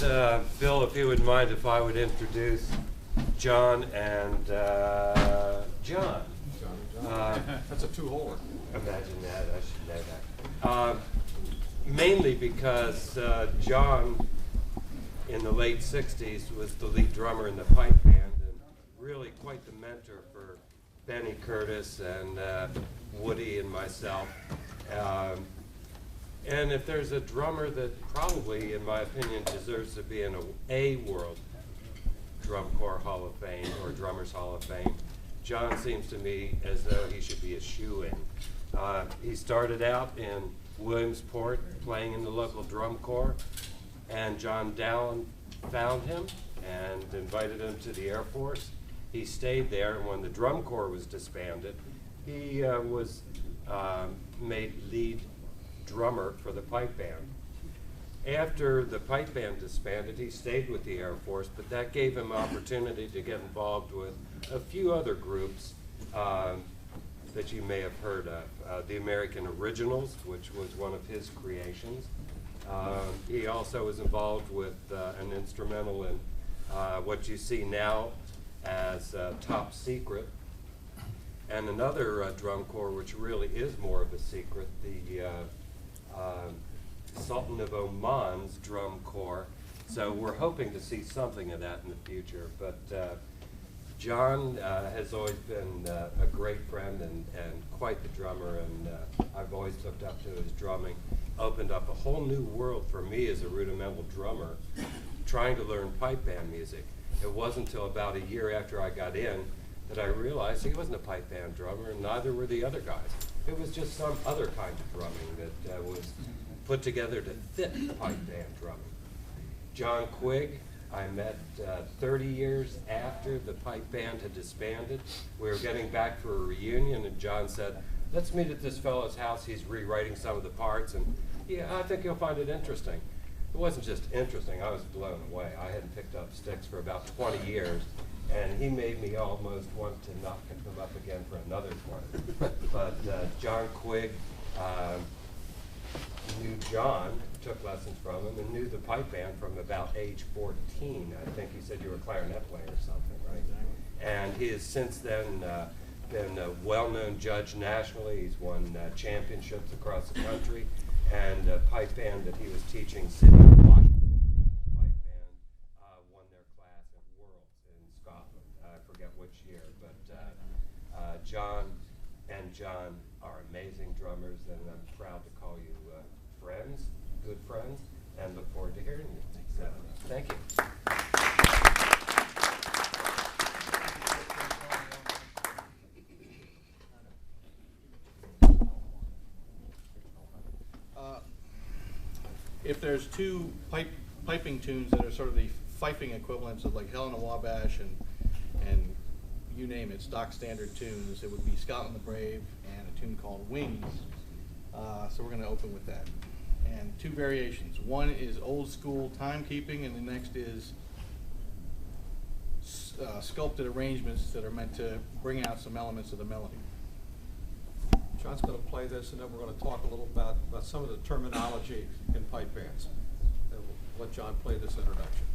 Bill, if you wouldn't mind if I would introduce Jon and Jon. That's a two-holer. Imagine that, I should know that. Mainly because Jon, in the late 60s, was the lead drummer in the pipe band and really quite the mentor for Benny Curtis and Woody and myself. And if there's a drummer that probably, in my opinion, deserves to be in a World Drum Corps Hall of Fame or Drummers Hall of Fame, Jon seems to me as though he should be a shoo-in. He started out in Williamsport playing in the local drum corps, and John Dallin found him and invited him to the Air Force. He stayed there, and when the drum corps was disbanded, he was made lead drummer for the pipe band. After the pipe band disbanded, he stayed with the Air Force, but that gave him opportunity to get involved with a few other groups that you may have heard of. The American Originals, which was one of his creations. He also was involved with an instrumental in what you see now as Top Secret, and another drum corps which really is more of a secret, the Sultan of Oman's drum corps. So we're hoping to see something of that in the future. But Jon has always been a great friend and quite the drummer, and I've always looked up to his drumming. Opened up a whole new world for me as a rudimental drummer, trying to learn pipe band music. It wasn't until about a year after I got in that I realized he wasn't a pipe band drummer, and neither were the other guys. It was just some other kind of drumming that was put together to fit pipe band drumming. Jon Quigg, I met 30 years after the pipe band had disbanded. We were getting back for a reunion, and Jon said, "Let's meet at this fellow's house. He's rewriting some of the parts, and yeah, I think you'll find it interesting." It wasn't just interesting, I was blown away. I hadn't picked up sticks for about 20 years, and he made me almost want to not pick them up again for another 20. But Jon Quigg knew Jon, took lessons from him, and knew the pipe band from about age 14. I think he said you were a clarinet player or something, right? And he has since then been a well-known judge nationally. He's won championships across the country, and a pipe band that he was teaching, City of Washington pipe band, won their class at Worlds in Scotland. I forget which year, but Jon and Jon are amazing drummers, and I'm proud to call you friends, good friends, and look forward to hearing you. So, thank you. If there's two piping tunes that are sort of the fifing equivalents of like Helena Wabash and you name it, stock standard tunes, it would be Scotland the Brave and a tune called Wings. So we're going to open with that. And two variations. One is old school timekeeping, and the next is sculpted arrangements that are meant to bring out some elements of the melody. Jon's going to play this, and then we're going to talk a little about some of the terminology in pipe bands. And we'll let Jon play this introduction.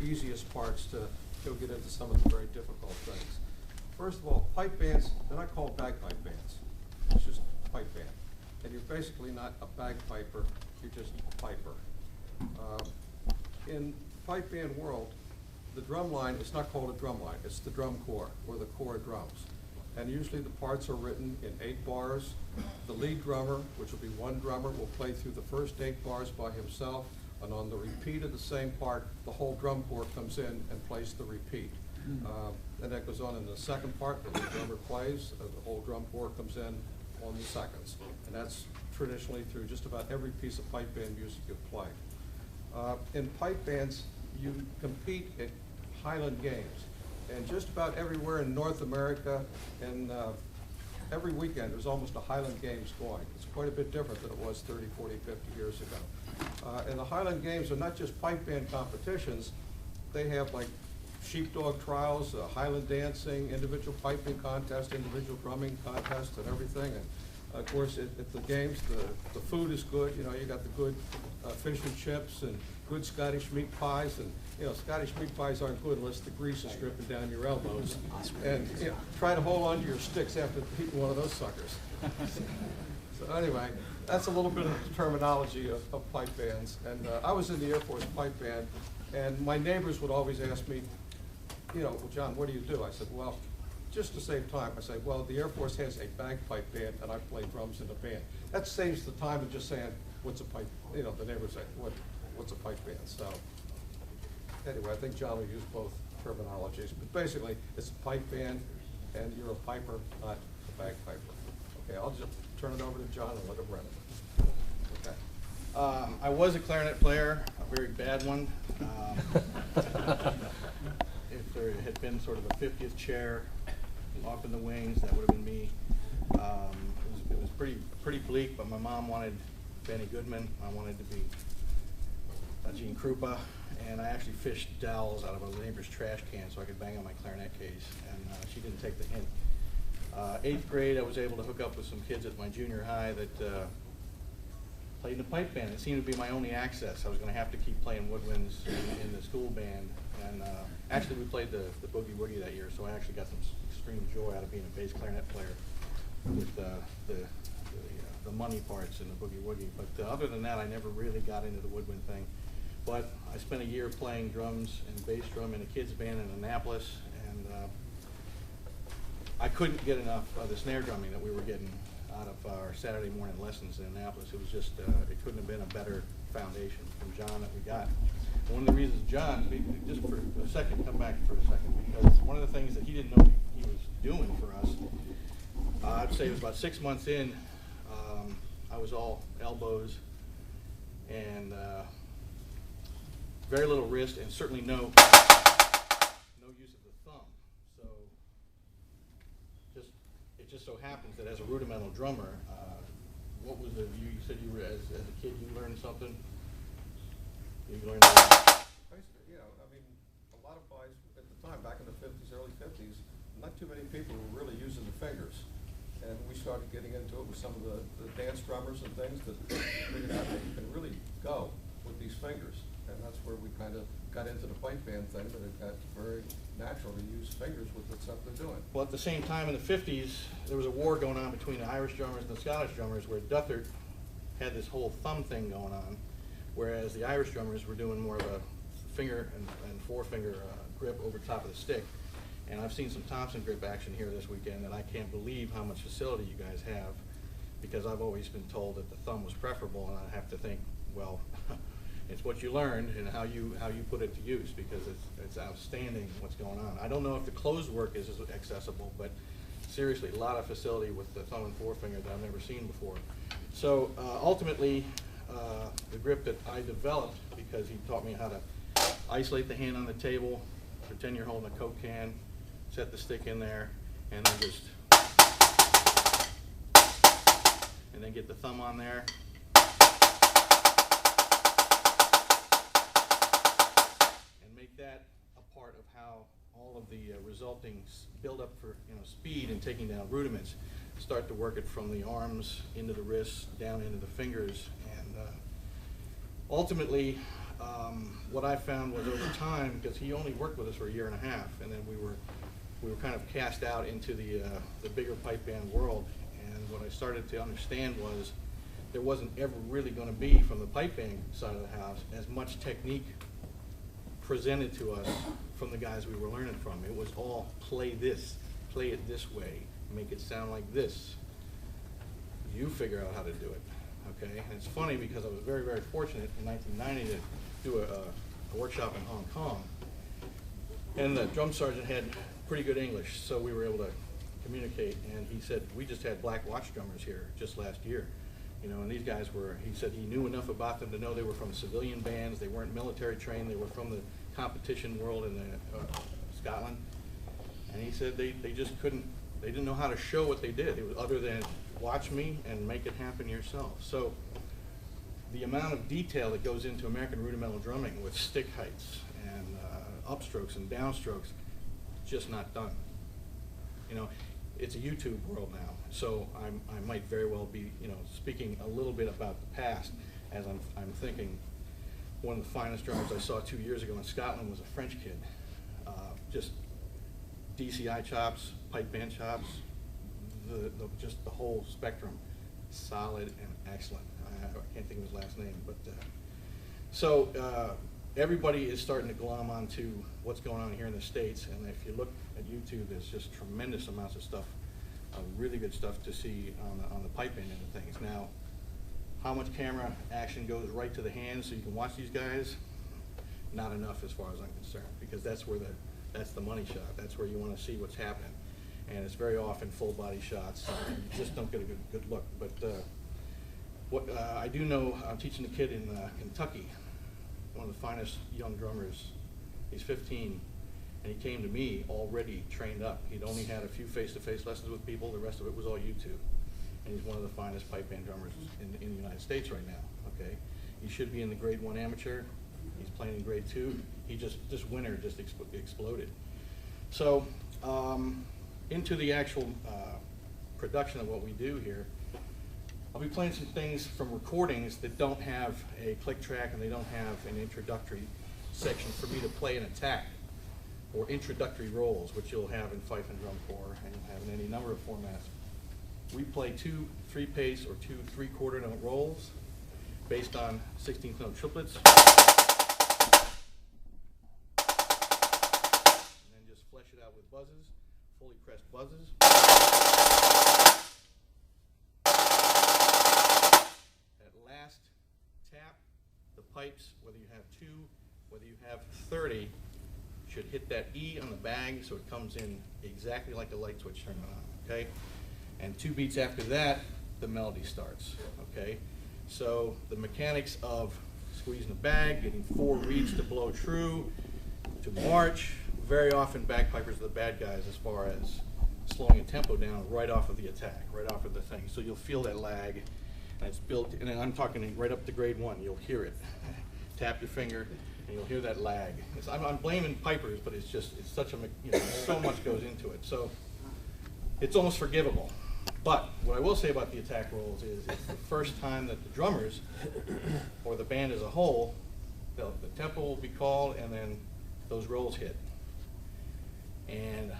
easiest parts to get into some of the very difficult things. First of all, pipe bands, they're not called bagpipe bands. It's just a pipe band. And you're basically not a bagpiper, you're just a piper. In pipe band world, the drum line is not called a drum line, it's the drum corps, or the corps of drums. And usually the parts are written in 8 bars. The lead drummer, which will be one drummer, will play through the first 8 bars by himself, and on the repeat of the same part, the whole drum corps comes in and plays the repeat. And that goes on in the second part, the lead drummer plays, the whole drum corps comes in on the seconds. And that's traditionally through just about every piece of pipe band music you play. In pipe bands, you compete at Highland Games. And just about everywhere in North America, and every weekend, there's almost a Highland Games going. It's quite a bit different than it was 30, 40, 50 years ago. And the Highland Games are not just pipe band competitions. They have like sheepdog trials, Highland dancing, individual piping contest, individual drumming contest, and everything. And of course, at the games, the food is good. You know, you got the good fish and chips and good Scottish meat pies. And you know, Scottish meat pies aren't good unless the grease is dripping down your elbows. And you know, try to hold on to your sticks after eating one of those suckers. So anyway, that's a little bit of the terminology of pipe bands. And I was in the Air Force pipe band, and my neighbors would always ask me, you know, well, John, what do you do? I said, well, just to save time, I say, well, the Air Force has a bagpipe band, and I play drums in the band. That saves the time of just saying, what's a pipe, you know, the neighbors say, what's a pipe band? So anyway, I think John will use both terminologies, but basically, it's a pipe band, and you're a piper, not a bagpiper. Okay, I'll just turn it over to John and let him run it. Okay. I was a clarinet player, a very bad one. If there had been sort of a 50th chair off in the wings, that would have been me. It was pretty bleak, but my mom wanted Benny Goodman. I wanted to be Gene Krupa, and I actually fished dowels out of a neighbor's trash can so I could bang on my clarinet case, and she didn't take the hint. 8th grade, I was able to hook up with some kids at my junior high that played in the pipe band. It seemed to be my only access. I was going to have to keep playing woodwinds in the school band, and actually we played the Boogie Woogie that year, so I actually got some extreme joy out of being a bass clarinet player with the money parts in the Boogie Woogie. But other than that, I never really got into the woodwind thing. But I spent a year playing drums and bass drum in a kids band in Annapolis, and I couldn't get enough of the snare drumming that we were getting out of our Saturday morning lessons in Annapolis. It was just, it couldn't have been a better foundation from John that we got. One of the reasons John, just for a second, come back for a second, because one of the things that he didn't know he was doing for us, I'd say it was about 6 months in, I was all elbows and very little wrist, and certainly no use of the thumb. So it just so happens that as a rudimental drummer, what was it? You said you were as a kid you learned something. You learned. Basically, you know, I mean, a lot of guys at the time, back in the 50s, early 50s, not too many people were really using the fingers. And we started getting into it with some of the dance drummers and things that figured out that you can really go with these fingers. And that's where we kind of got into the pipe band thing, but it got very natural to use fingers with the stuff they're doing. Well, at the same time in the 50s, there was a war going on between the Irish drummers and the Scottish drummers, where Duthard had this whole thumb thing going on, whereas the Irish drummers were doing more of a finger and forefinger grip over top of the stick. And I've seen some Thompson grip action here this weekend, and I can't believe how much facility you guys have, because I've always been told that the thumb was preferable, and I have to think, well, it's what you learned and how you put it to use, because it's outstanding what's going on. I don't know if the closed work is as accessible, but seriously, a lot of facility with the thumb and forefinger that I've never seen before. So ultimately, the grip that I developed, because he taught me how to isolate the hand on the table, pretend you're holding a Coke can, set the stick in there, and then just, and then get the thumb on there. And make that a part of how all of the resulting build up for speed and taking down rudiments start to work it from the arms into the wrists, down into the fingers, and ultimately what I found was over time, because he only worked with us for a year and a half, and then we were kind of cast out into the bigger pipe band world. And what I started to understand was there wasn't ever really going to be, from the pipe band side of the house, as much technique presented to us from the guys we were learning from. It was all play this, play it this way, make it sound like this. You figure out how to do it, okay? And it's funny because I was very, very fortunate in 1990 to do a workshop in Hong Kong. And the drum sergeant had pretty good English, so we were able to communicate. And he said, we just had black watch drummers here just last year. You know, and these guys were, he said he knew enough about them to know they were from civilian bands, they weren't military trained, they were from the competition world in Scotland. And he said they just couldn't, they didn't know how to show what they did. It was other than watch me and make it happen yourself. So the amount of detail that goes into American rudimental drumming with stick heights and upstrokes and downstrokes, just not done. You know, it's a YouTube world now, so I might very well be, you know, speaking a little bit about the past as I'm thinking. One of the finest drummers I saw 2 years ago in Scotland was a French kid. Just DCI chops, pipe band chops, just the whole spectrum, solid and excellent. I can't think of his last name, but so everybody is starting to glom onto what's going on here in the States, and if you look at YouTube, there's just tremendous amounts of stuff, really good stuff to see on the pipe end of things. Now, how much camera action goes right to the hands so you can watch these guys? Not enough as far as I'm concerned, because that's where that's the money shot. That's where you want to see what's happening. And it's very often full body shots, and you just don't get a good look. But what I do know, I'm teaching a kid in Kentucky, one of the finest young drummers. He's 15, and he came to me already trained up. He'd only had a few face-to-face lessons with people. The rest of it was all YouTube. And he's one of the finest pipe band drummers in the United States right now, okay? He should be in the grade 1 amateur. He's playing in grade 2. He this winter just exploded. So into the actual production of what we do here, I'll be playing some things from recordings that don't have a click track and they don't have an introductory section for me to play an attack or introductory rolls, which you'll have in fife and drum corps and you'll have in any number of formats. We play 2 3-pace or 2 3/4 note rolls based on 16th note triplets. And then just flesh it out with buzzes, fully pressed buzzes. That last tap, the pipes, whether you have 2, whether you have 30, should hit that E on the bag so it comes in exactly like the light switch turned on, okay? And 2 beats after that, the melody starts, okay? So the mechanics of squeezing the bag, getting 4 reeds to blow true, to march, very often bagpipers are the bad guys as far as slowing a tempo down right off of the attack, right off of the thing. So you'll feel that lag, and it's built, and I'm talking right up to grade 1, you'll hear it. Tap your finger, and you'll hear that lag. I'm blaming pipers, but it's such a, you know, so much goes into it. So it's almost forgivable. But what I will say about the attack rolls is it's the first time that the drummers, or the band as a whole, the tempo will be called and then those rolls hit. And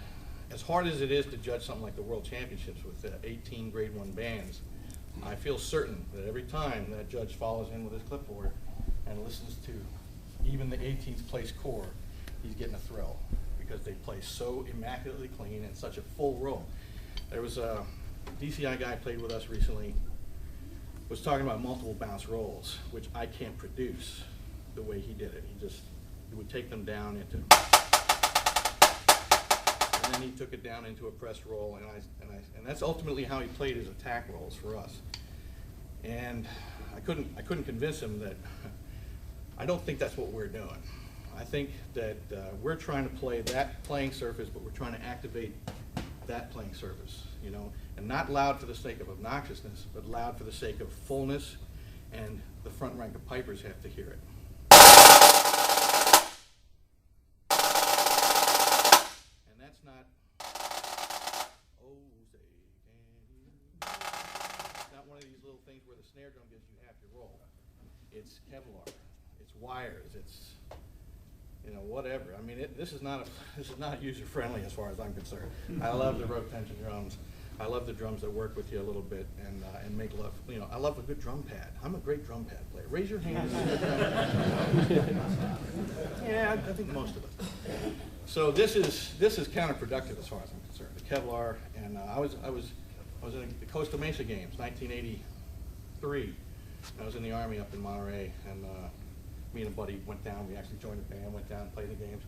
as hard as it is to judge something like the World Championships with 18 grade 1 bands, I feel certain that every time that judge follows in with his clipboard and listens to even the 18th place corps, he's getting a thrill because they play so immaculately clean and such a full roll. There was a DCI guy played with us recently, was talking about multiple bounce rolls, which I can't produce the way he did it. He would take them down into, and then he took it down into a press roll, and that's ultimately how he played his attack rolls for us. And I couldn't convince him that I don't think that's what we're doing. I think that we're trying to play that playing surface, but we're trying to activate that playing surface, you know, and not loud for the sake of obnoxiousness, but loud for the sake of fullness, and the front rank of pipers have to hear it. And that's not, oh, say, can you? It's not one of these little things where the snare drum gives you half your roll. It's Kevlar. It's wires, it's, you know, whatever. I mean, this is not user friendly as far as I'm concerned. I love the rope tension drums. I love the drums that work with you a little bit and make love. You know, I love a good drum pad. I'm a great drum pad player. Raise your hands. Yeah, I think most of us. So this is counterproductive as far as I'm concerned. The Kevlar, and I was in the Costa Mesa games, 1983. I was in the Army up in Monterey, and me and a buddy went down. We actually joined the band, went down and played the games.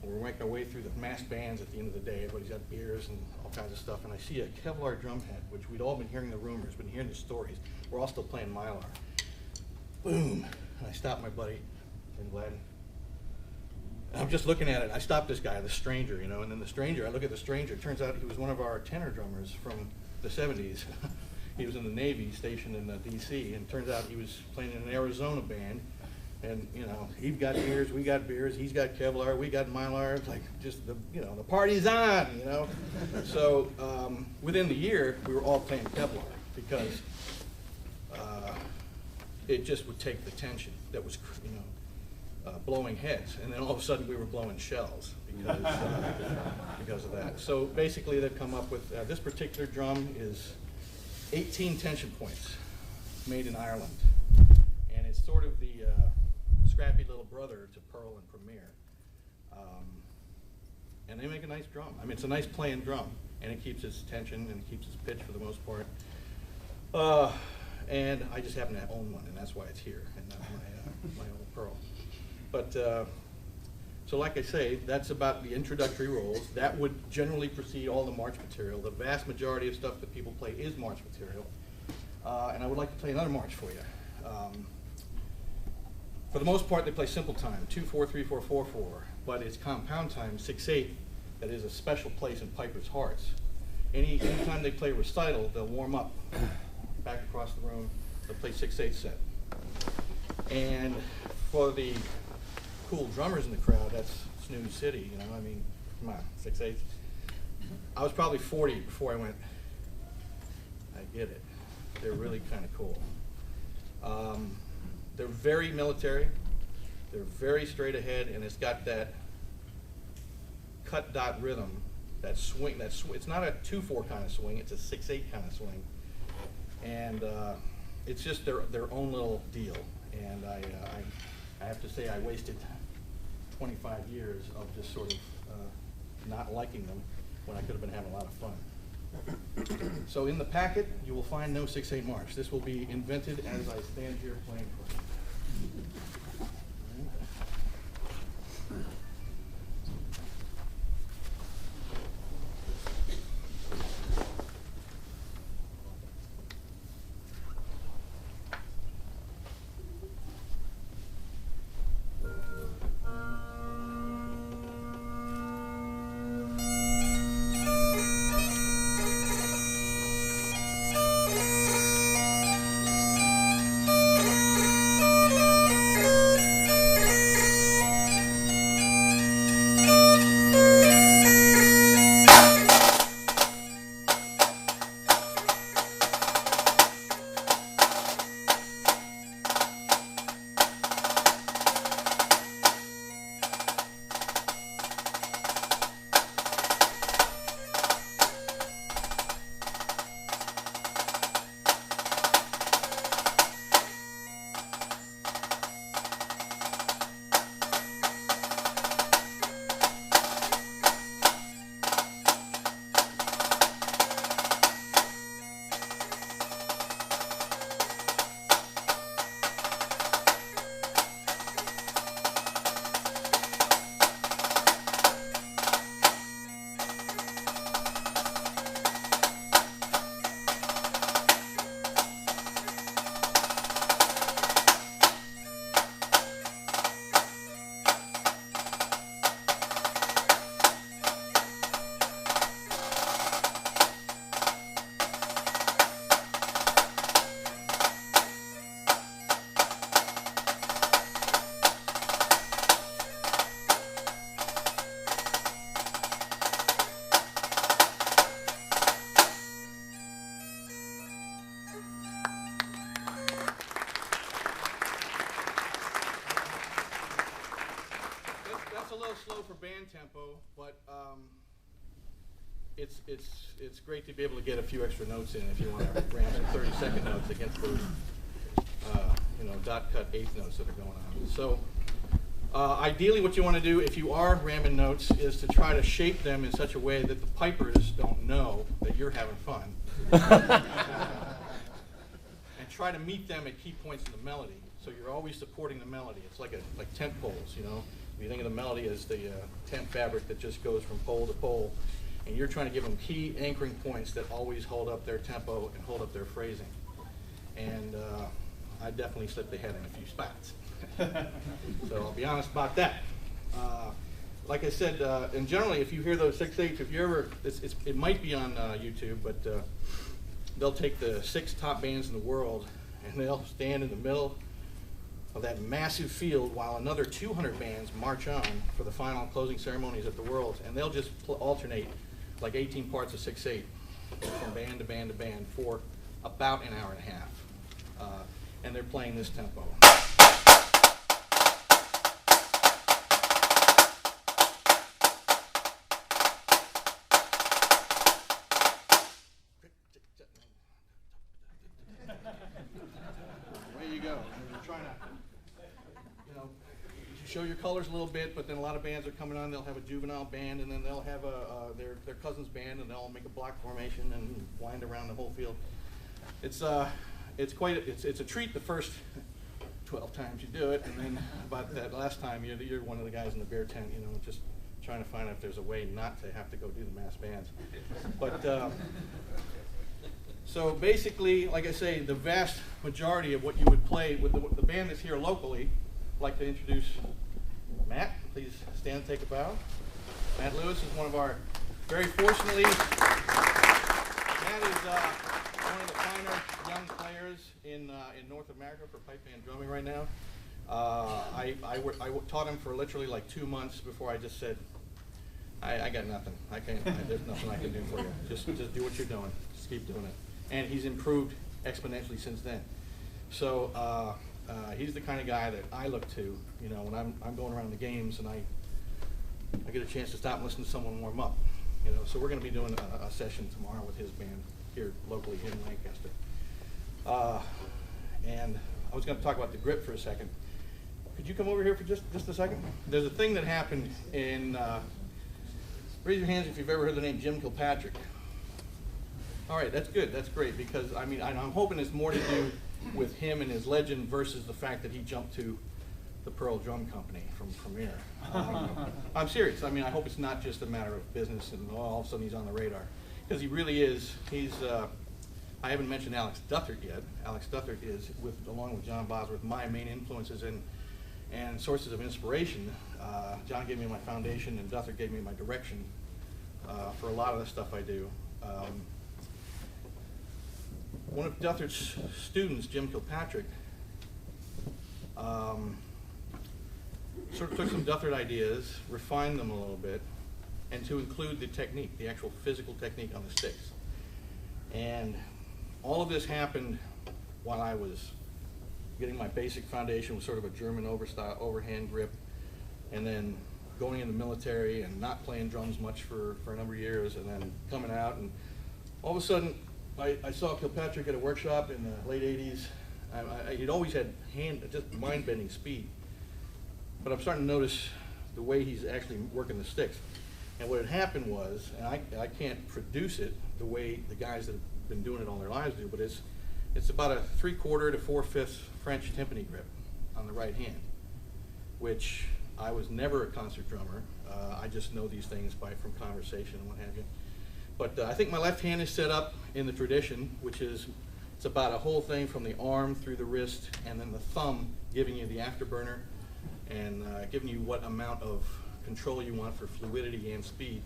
And we're making our way through the massed bands at the end of the day. Everybody's got beers and all kinds of stuff. And I see a Kevlar drum head, which we'd all been hearing the rumors, been hearing the stories. We're all still playing Mylar. Boom. And I stopped my buddy, and Gladden. And I'm just looking at it. I stopped this guy, the stranger, you know, and then the stranger, I look at the stranger. It turns out he was one of our tenor drummers from the 70s. He was in the Navy, stationed in D.C., and it turns out he was playing in an Arizona band. And, you know, he's got beers, we got beers, he's got Kevlar, we got Mylar. It's like just you know, the party's on, you know. So within the year, we were all playing Kevlar because it just would take the tension that was, you know, blowing heads, and then all of a sudden we were blowing shells because of that. So basically, they've come up with this particular drum is 18 tension points, made in Ireland, and it's sort of the scrappy little brother to Pearl and Premier. And they make a nice drum. I mean, it's a nice playing drum, and it keeps its tension and it keeps its pitch for the most part. And I just happen to own one, and that's why it's here, and not my old Pearl. But so like I say, that's about the introductory rolls. That would generally precede all the march material. The vast majority of stuff that people play is march material. And I would like to play another march for you. For the most part, they play simple time, 2/4, 3/4, 4/4, but it's compound time, 6/8, that is a special place in Piper's hearts. Anytime they play recital, they'll warm up back across the room. They'll play 6/8 set. And for the cool drummers in the crowd, that's Snooze City, you know, I mean, come on, 6/8. I was probably 40 before I went, I get it. They're really kind of cool. They're very military, they're very straight ahead, and it's got that cut dot rhythm, that swing, it's not a 2/4 kind of swing, it's a 6/8 kind of swing. And it's just their own little deal. And I have to say I wasted 25 years of just sort of not liking them when I could have been having a lot of fun. So in the packet, you will find no 6/8 march. This will be invented as I stand here playing for you. band tempo, but it's great to be able to get a few extra notes in if you want to ram some 30-second notes against those dot cut eighth notes that are going on. So ideally, what you want to do if you are ramming notes is to try to shape them in such a way that the pipers don't know that you're having fun, and try to meet them at key points in the melody. So you're always supporting the melody. It's like tent poles, you know. If you think of the melody as the tent fabric that just goes from pole to pole, and you're trying to give them key anchoring points that always hold up their tempo and hold up their phrasing. And I definitely slipped ahead in a few spots. So I'll be honest about that. Like I said, and generally if you hear those 6/8, if you ever, it might be on YouTube, but they'll take the 6 top bands in the world and they'll stand in the middle of that massive field while another 200 bands march on for the final closing ceremonies at the Worlds, and they'll just alternate like 18 parts of 6/8 from band to band to band for about an hour and a half. And they're playing this tempo. There you go. You're trying to, show your colors a little bit, but then a lot of bands are coming on. They'll have a juvenile band, and then they'll have their cousin's band, and they'll make a block formation and wind around the whole field. It's a treat the first 12 times you do it, and then about that last time you're one of the guys in the beer tent, just trying to find out if there's a way not to have to go do the mass bands. But so basically, like I say, the vast majority of what you would play with the band that's here locally. I'd like to introduce Matt. Please stand and take a bow. Matt Lewis is one of our, very fortunately, Matt is one of the finer young players in North America for pipe band drumming right now. I taught him for literally like 2 months before I just said, I got nothing. There's nothing I can do for you. Just do what you're doing. Just keep doing it. And he's improved exponentially since then. So he's the kind of guy that I look to, when I'm going around the games and I get a chance to stop and listen to someone warm up. So we're going to be doing a session tomorrow with his band here locally in Lancaster. And I was going to talk about the grip for a second. Could you come over here for just a second? There's a thing that happened in, raise your hands if you've ever heard the name Jim Kilpatrick. All right, that's good, that's great, because I'm hoping it's more to do with him and his legend versus the fact that he jumped to the Pearl Drum Company from Premier. I'm serious. I hope it's not just a matter of business and all of a sudden he's on the radar, because he really is. I haven't mentioned Alex Duthert yet. Alex Duthert is, along with John Bosworth, my main influences and sources of inspiration. John gave me my foundation and Duthert gave me my direction for a lot of the stuff I do. One of Duthert's students, Jim Kilpatrick, sort of took some Duthert ideas, refined them a little bit, and to include the technique, the actual physical technique on the sticks. And all of this happened while I was getting my basic foundation with sort of a German overhand grip, and then going in the military and not playing drums much for a number of years, and then coming out, and all of a sudden I saw Kilpatrick at a workshop in the late 80s. He'd always had just mind-bending speed, but I'm starting to notice the way he's actually working the sticks. And what had happened was, and I can't produce it the way the guys that have been doing it all their lives do, but it's about a 3/4 to 4/5 French timpani grip on the right hand, which I was never a concert drummer. I just know these things from conversation and what have you. But I think my left hand is set up in the tradition, which is, it's about a whole thing from the arm through the wrist, and then the thumb giving you the afterburner and giving you what amount of control you want for fluidity and speed.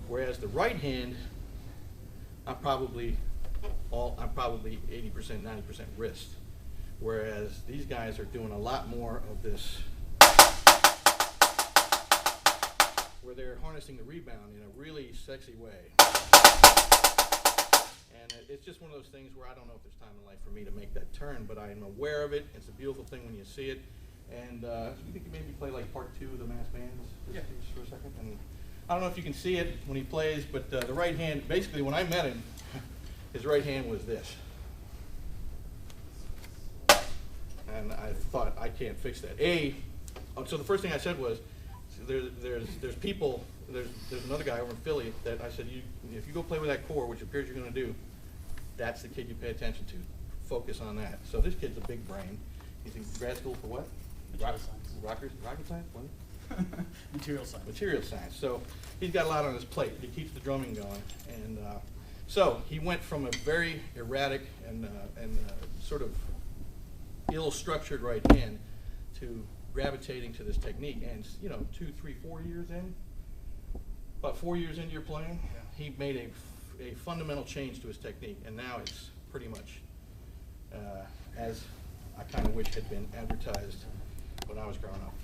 Whereas the right hand, I'm probably 80%, 90% wrist. Whereas these guys are doing a lot more of this, where they're harnessing the rebound in a really sexy way. And it's just one of those things where I don't know if there's time in life for me to make that turn, but I am aware of it. It's a beautiful thing when you see it. And you think you maybe play like part 2 of the Mass Bands Yeah. just for a second? And I don't know if you can see it when he plays, but the right hand, basically when I met him, his right hand was this. And I thought, I can't fix that. So the first thing I said was, there's people, there's another guy over in Philly that I said, if you go play with that core, which appears you're going to do, that's the kid you pay attention to. Focus on that. So this kid's a big brain. He's in grad school for what? Material science. Rocket science? What? Material science. Material science. So he's got a lot on his plate. He keeps the drumming going. And so he went from a very erratic and sort of ill-structured right hand to gravitating to this technique. And 2, 3, 4 years in, about 4 years into your playing, he made a fundamental change to his technique. And now it's pretty much as I kind of wish had been advertised when I was growing up.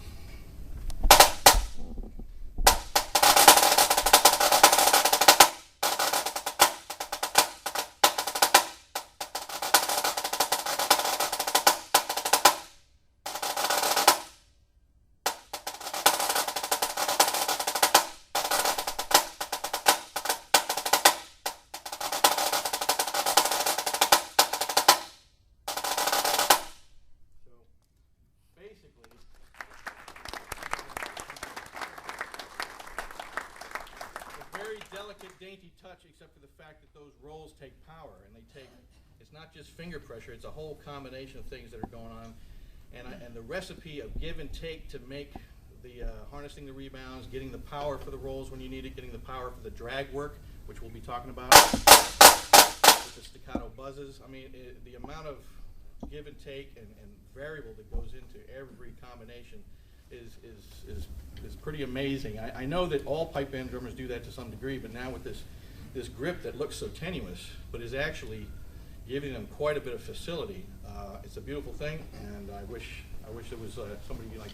Dainty touch, except for the fact that those rolls take power, and it's not just finger pressure, it's a whole combination of things that are going on, and the recipe of give and take to make the harnessing the rebounds, getting the power for the rolls when you need it, getting the power for the drag work, which we'll be talking about, with the staccato buzzes. I mean, the amount of give and take and variable that goes into every combination is pretty amazing. I know that all pipe band drummers do that to some degree, but now with this grip that looks so tenuous, but is actually giving them quite a bit of facility, it's a beautiful thing. And I wish there was somebody like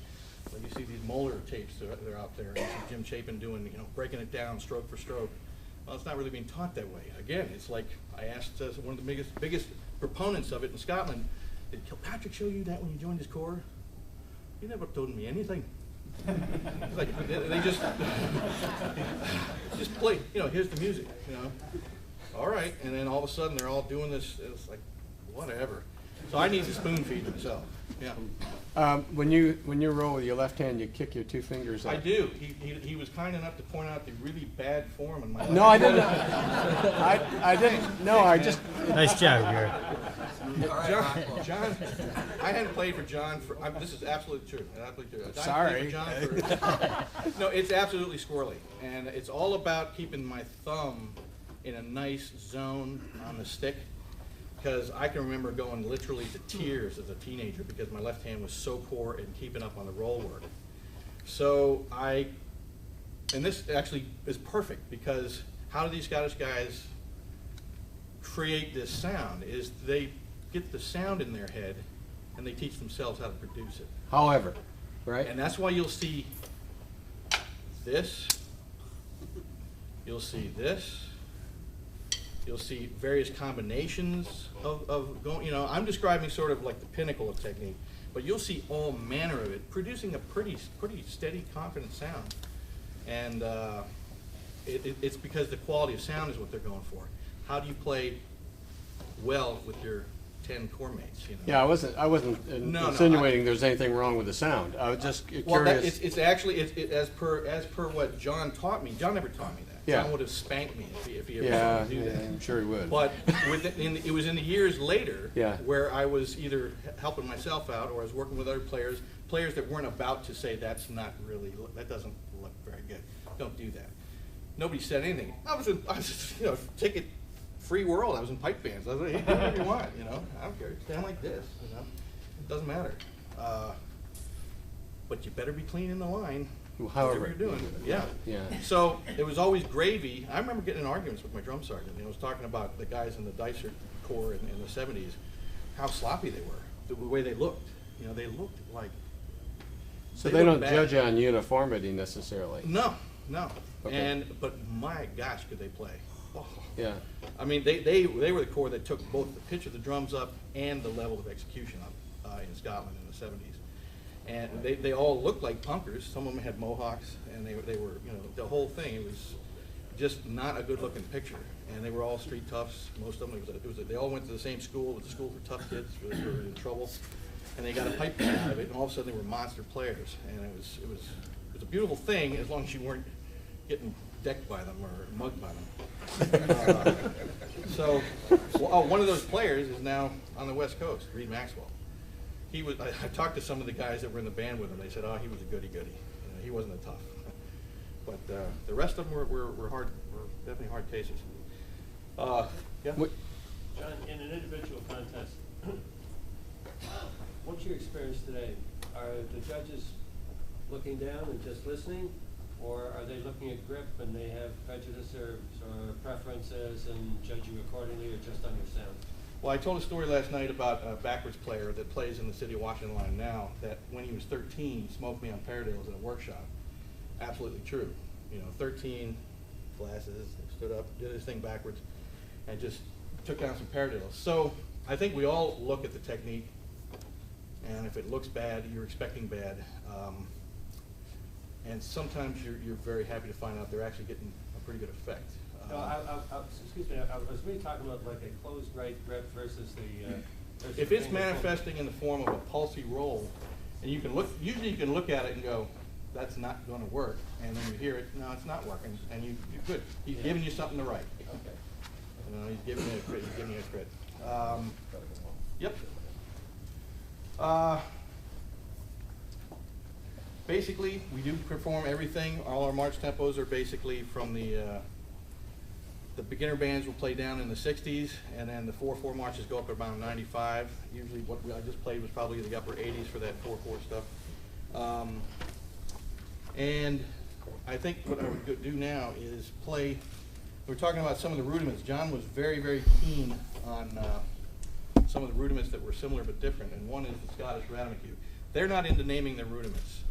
when you see these Moeller tapes that are out there, and you see Jim Chapin doing, breaking it down stroke for stroke. Well, it's not really being taught that way. Again, it's like I asked one of the biggest proponents of it in Scotland, did Kilpatrick show you that when you joined his corps? He never told me anything. Like they just play. Here's the music. All right, and then all of a sudden they're all doing this. It's like whatever. So I need to spoon feed myself. Yeah. When you roll with your left hand, you kick your 2 fingers up. I do. He was kind enough to point out the really bad form in my. No, I didn't. I didn't. No, I just. Nice job, Gary. John, I hadn't played for John for. This is absolutely true. Absolutely true. Sorry. No, it's absolutely squirrely, and it's all about keeping my thumb in a nice zone on the stick. Because I can remember going literally to tears as a teenager because my left hand was so poor in keeping up on the roll work. So and this actually is perfect because how do these Scottish guys create this sound is they get the sound in their head and they teach themselves how to produce it. However, right? And that's why you'll see this, you'll see this, you'll see various combinations of going, I'm describing sort of like the pinnacle of technique, but you'll see all manner of it, producing a pretty steady, confident sound. And it's because the quality of sound is what they're going for. How do you play well with your 10 corps mates? Yeah, I wasn't insinuating there's anything wrong with the sound. I was just curious. Well, it's actually as per what John taught me. John never taught me that. Yeah. John would have spanked me if he ever Yeah, wanted to do that. I'm sure he would. But it was in the years later Yeah. where I was either helping myself out or I was working with other players that weren't about to say that doesn't look very good. Don't do that. Nobody said anything. I was ticket free world. I was in pipe bands. I was like, hey, do whatever you want, I don't care. Stand like this, It doesn't matter. But you better be clean in the line. However Whatever you're doing. Yeah. So it was always gravy. I remember getting in arguments with my drum sergeant. I was talking about the guys in the Dicer Corps in the 70s, how sloppy they were, the way they looked. They looked like. So they don't judge on uniformity necessarily. No. Okay. But my gosh, could they play? Oh. Yeah. I mean, they were the corps that took both the pitch of the drums up and the level of execution up in Scotland in the 70s. And they all looked like punkers. Some of them had mohawks, and they were, you know, the whole thing. It was just not a good-looking picture. And they were all street toughs. Most of them, they all went to the same school. It was a school for tough kids who were in trouble. And they got a pipe band out of it, and all of a sudden they were monster players. And it was a beautiful thing as long as you weren't getting decked by them or mugged by them. One of those players is now on the West Coast, Reed Maxwell. I talked to some of the guys that were in the band with him. They said, "Oh, he was a goody-goody. He wasn't a tough." But the rest of them were hard, were definitely hard cases. Yeah. John, in an individual contest, what's your experience today? Are the judges looking down and just listening, or are they looking at grip and they have prejudice or preferences and judge you accordingly, or just on your sound? Well, I told a story last night about a backwards player that plays in the City of Washington line now, that when he was 13, smoked me on Paradales in a workshop. Absolutely true. You know, 13, glasses, stood up, did his thing backwards, and just took down some Paradales. So I think we all look at the technique, and if it looks bad, you're expecting bad. And sometimes you're very happy to find out they're actually getting a pretty good effect. No, excuse me, I was really talking about like a closed right grip versus the... If it's manifesting in the form of a pulsy roll, and you can look, usually you can look at it and go, that's not going to work, and then you hear it, no, it's not working, and you're good. He's giving you something to write. Okay. You know, he's giving you a crit. He's giving you a crit. Yep. Basically, we do perform everything. All our march tempos are basically from the beginner bands will play down in the 60s, and then the 4/4 marches go up around 95. Usually what I just played was probably the upper 80s for that 4/4 stuff. And I think what I would do now is play, we're talking about some of the rudiments. John was very, very keen on some of the rudiments that were similar but different, and one is the Scottish Radamachew. They're not into naming their rudiments.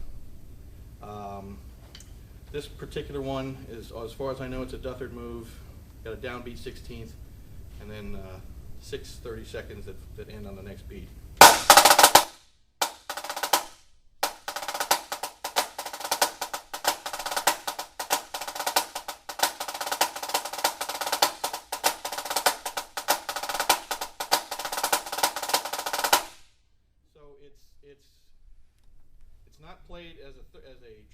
This particular one is, as far as I know, it's a Duthard move. Got a downbeat 16th, and then 6 30-seconds that end on the next beat. So it's not played as a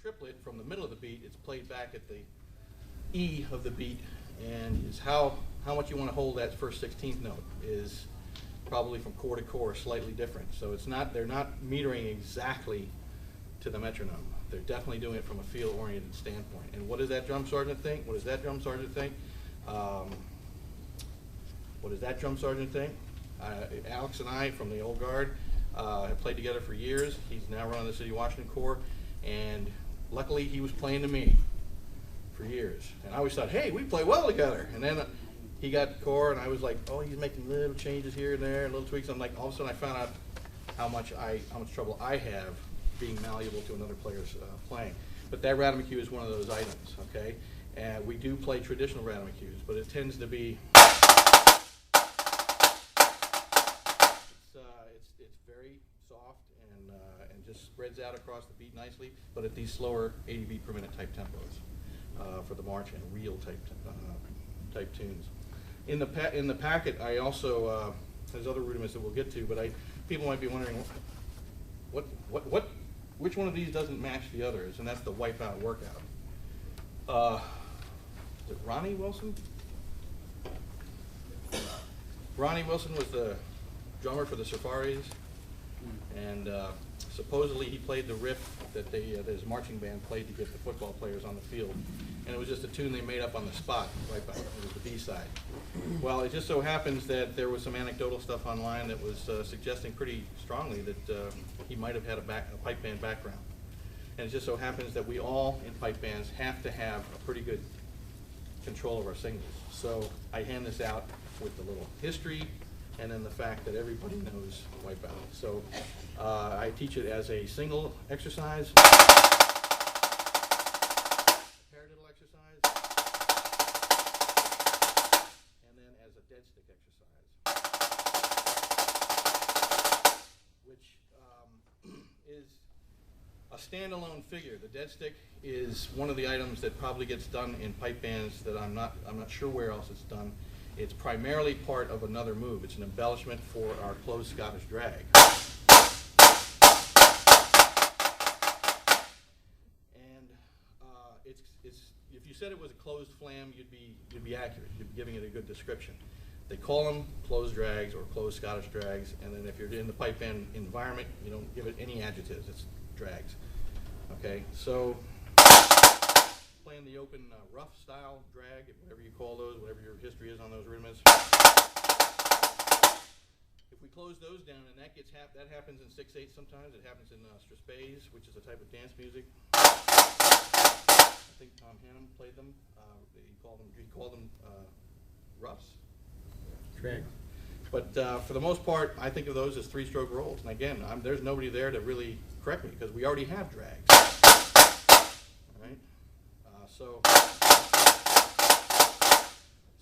triplet from the middle of the beat. It's played back at the E of the beat, and is how much you want to hold that first 16th note is probably from core to core slightly different. So they're not metering exactly to the metronome. They're definitely doing it from a feel-oriented standpoint. And what does that drum sergeant think? What does that drum sergeant think? What does that drum sergeant think? Alex and I from the old guard have played together for years. He's now running the City of Washington Corps, and luckily he was playing to me for years. And I always thought, hey, we play well together. And then he got the Corps, and I was like, oh, he's making little changes here and there, little tweaks. I'm like, all of a sudden I found out how much trouble I have being malleable to another player's playing. But that Radamachew is one of those items, okay? And we do play traditional Radamachews, but it tends to be, it's very soft and just spreads out across the beat nicely, but at these slower 80 beat per minute type tempos for the march and reel type tunes. In the packet, I also there's other rudiments that we'll get to, but people might be wondering which one of these doesn't match the others, and that's the wipeout workout. Is it Ronnie Wilson? Ronnie Wilson was the drummer for the Safaris, and supposedly he played the riff that his marching band played to get the football players on the field. And it was just a tune they made up on the spot, Wipeout. It was the B-side. Well, it just so happens that there was some anecdotal stuff online that was suggesting pretty strongly that he might have had a pipe band background. And it just so happens that we all in pipe bands have to have a pretty good control of our singles. So I hand this out with the little history and then the fact that everybody knows Wipeout. So I teach it as a single exercise, paradiddle exercise, and then as a dead stick exercise, which is a standalone figure. The dead stick is one of the items that probably gets done in pipe bands that I'm not sure where else it's done. It's primarily part of another move. It's an embellishment for our closed Scottish drag. And it's if you said it was a closed flam, you'd be accurate. You'd be giving it a good description. They call them closed drags or closed Scottish drags, and then if you're in the pipe band environment, you don't give it any adjectives. It's drags. Okay, so playing the open rough style drag, whatever you call those, whatever your history is on those rudiments. If we close those down, and that happens in 6/8 sometimes. It happens in strathspeys, which is a type of dance music. I think Tom Hannum played them. He called them roughs. Correct. But for the most part, I think of those as three-stroke rolls. And again, there's nobody there to really correct me because we already have drags. All right. So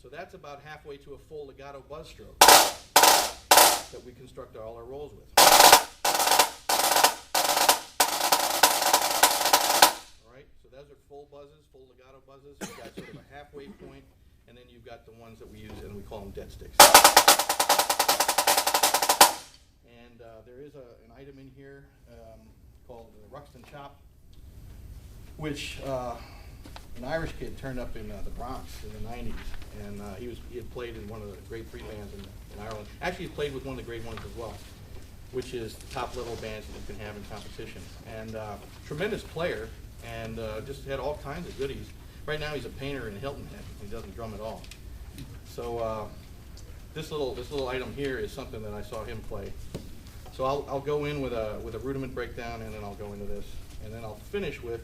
that's about halfway to a full legato buzz stroke that we construct all our rolls with. All right. So those are full buzzes, full legato buzzes. You've got sort of a halfway point, and then you've got the ones that we use, and we call them dead sticks. And there is an item in here called the Ruxton Chop, which an Irish kid turned up in the Bronx in the 90s, and he had played in one of the grade 3 bands in Ireland. Actually, he played with one of the grade 1s as well, which is the top level bands that you can have in competition. And tremendous player, and just had all kinds of goodies. Right now, he's a painter in Hilton Head. He doesn't drum at all. So this little item here is something that I saw him play. So I'll go in with a rudiment breakdown, and then I'll go into this, and then I'll finish with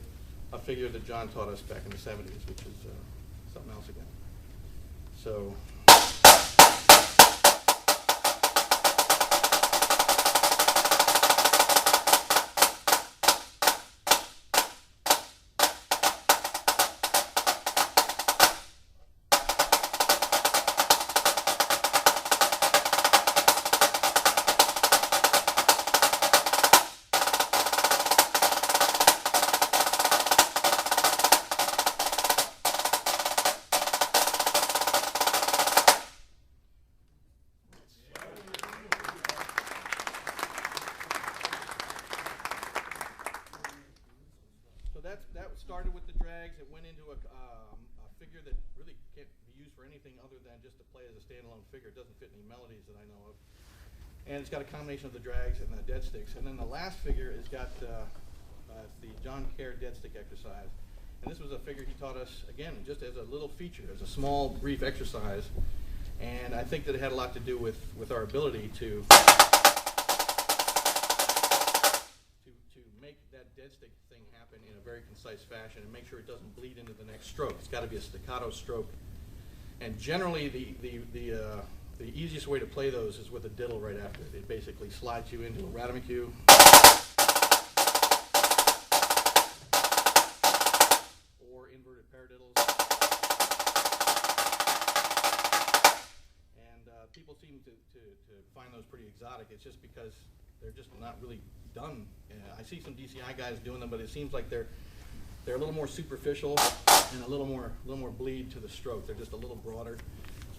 a figure that John taught us back in the 70s, which is something else again. So. That started with the drags. It went into a figure that really can't be used for anything other than just to play as a standalone figure. It doesn't fit any melodies that I know of. And it's got a combination of the drags and the dead sticks. And then the last figure has got the Jon Quigg dead stick exercise. And this was a figure he taught us, again, just as a little feature, as a small, brief exercise. And I think that it had a lot to do with our ability to make that dead stick thing happen in a very concise fashion and make sure it doesn't bleed into the next stroke. It's got to be a staccato stroke. And generally, the easiest way to play those is with a diddle right after it. It basically slides you into a ratamacue. Or inverted paradiddles. And people seem to find those pretty exotic. It's just because they're just not really done. I see some DCI guys doing them, but it seems like they're a little more superficial and a little more bleed to the stroke. They're just a little broader,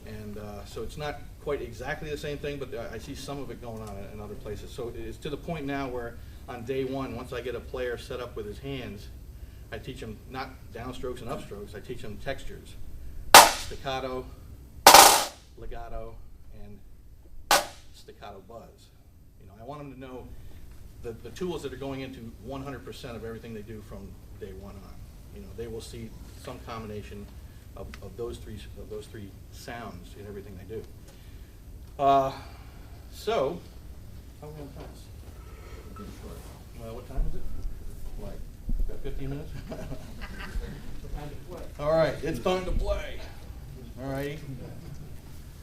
and so it's not quite exactly the same thing. But I see some of it going on in other places. So it's to the point now where on day one, once I get a player set up with his hands, I teach him not downstrokes and upstrokes. I teach him textures: staccato, legato, and staccato buzz. I want them to know the tools that are going into 100% of everything they do from day one on. They will see some combination of those three sounds in everything they do. So, how are we on time? Well, what time is it? Like, got 15 minutes? All right, it's time to play. All right.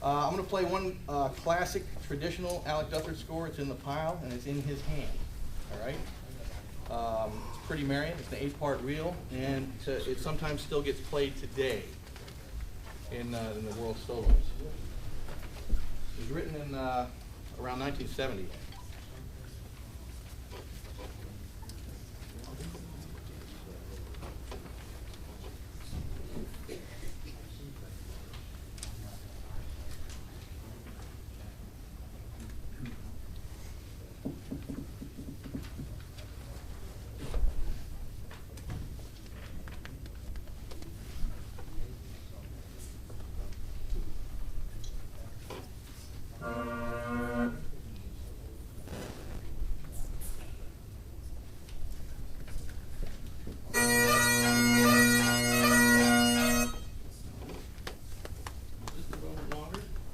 I'm going to play one classic, traditional Alec Dufford score. It's in the pile, and it's in his hand. All right? It's pretty merry. It's an 8-part reel, and it sometimes still gets played today in the world solos. It was written in around 1970.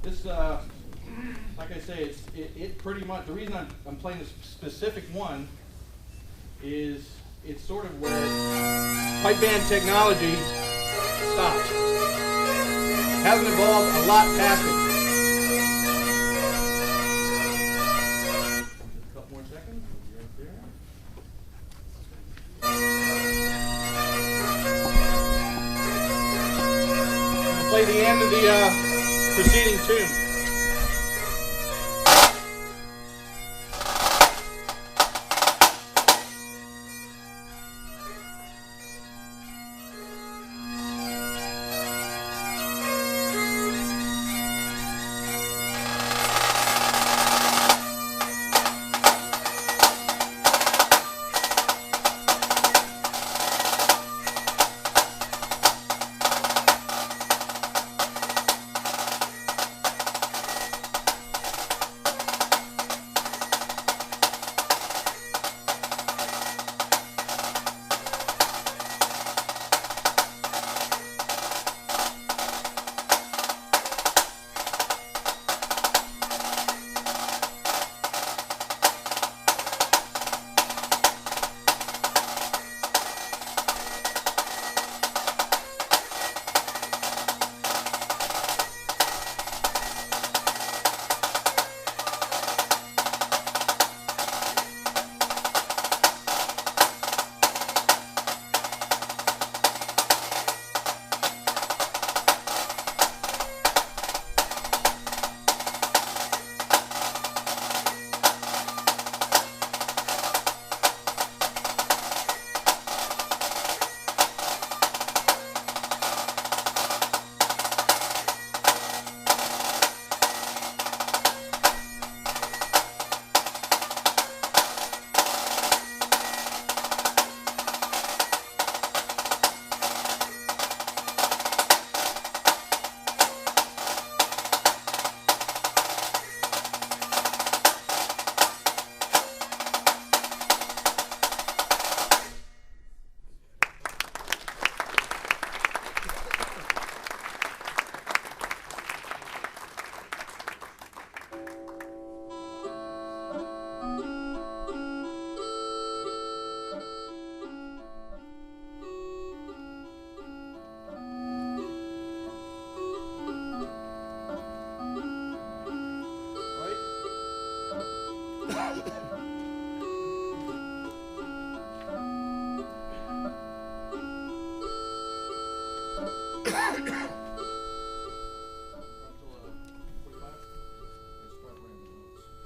This, like I say, it pretty much, the reason I'm playing this specific one is it's sort of where pipe band technology stops. Hasn't evolved a lot past it. Just a couple more seconds. Right there. I'm gonna play the end of the preceding tune.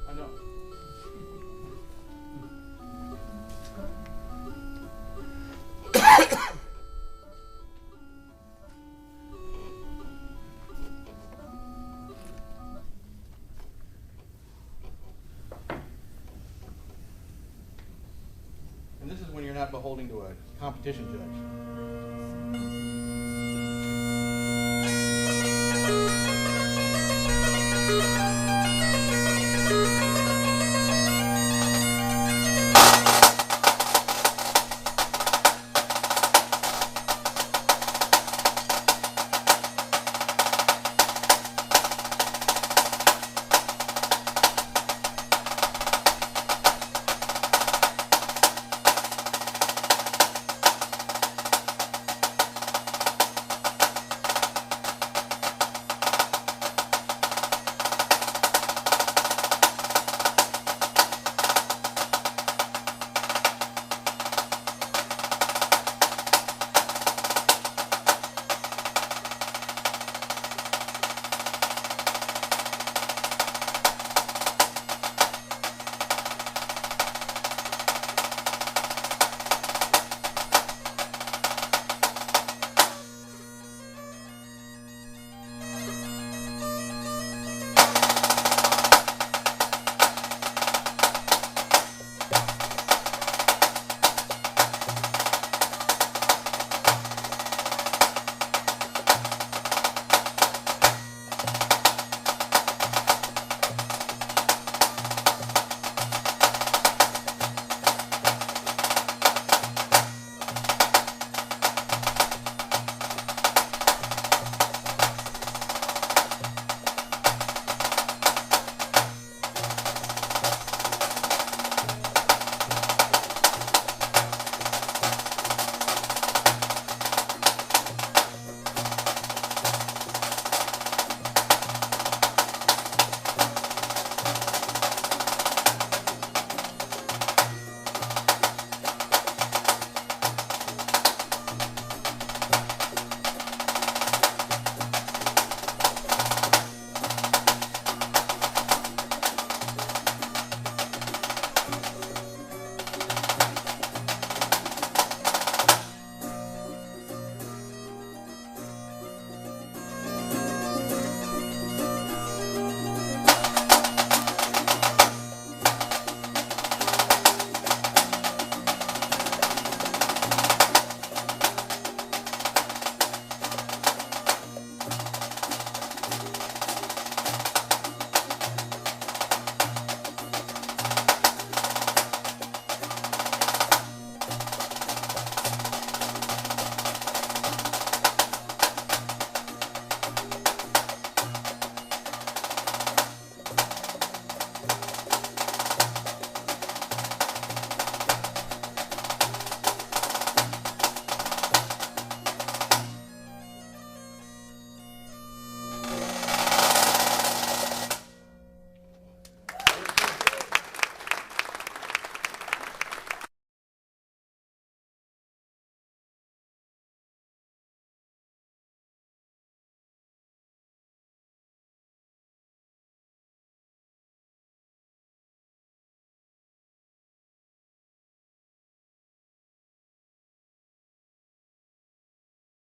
I know. And this is when you're not beholden to a competition judge.